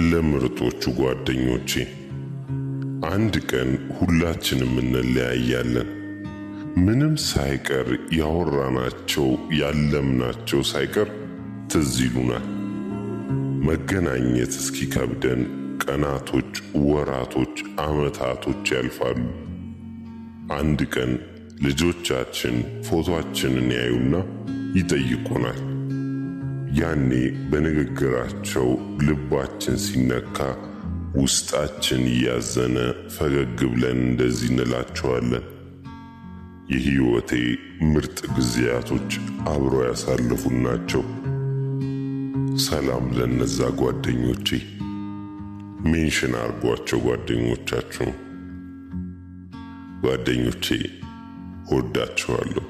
ለምርጦቹ ጓደኞቼ አንድ ቀን ሁላችንም እንለያያለን። ምንም ሳይቀር ያወራናቸው ያለምናቸው ሳይቀር ትዝ ይሉናል። መገናኘት እስኪከብደን ቀናቶች፣ ወራቶች፣ ዓመታቶች ያልፋሉ። አንድ ቀን ልጆቻችን ፎቶአችንን ያዩና ይጠይቁናል። ያኔ በንግግራቸው ልባችን ሲነካ ውስጣችን እያዘነ ፈገግ ብለን እንደዚህ እንላቸዋለን። የሕይወቴ ምርጥ ጊዜያቶች አብሮ ያሳለፉን ናቸው። ሰላም ለነዛ ጓደኞቼ። ሜንሽን አርጓቸው ጓደኞቻችሁ። ጓደኞቼ እወዳችኋለሁ።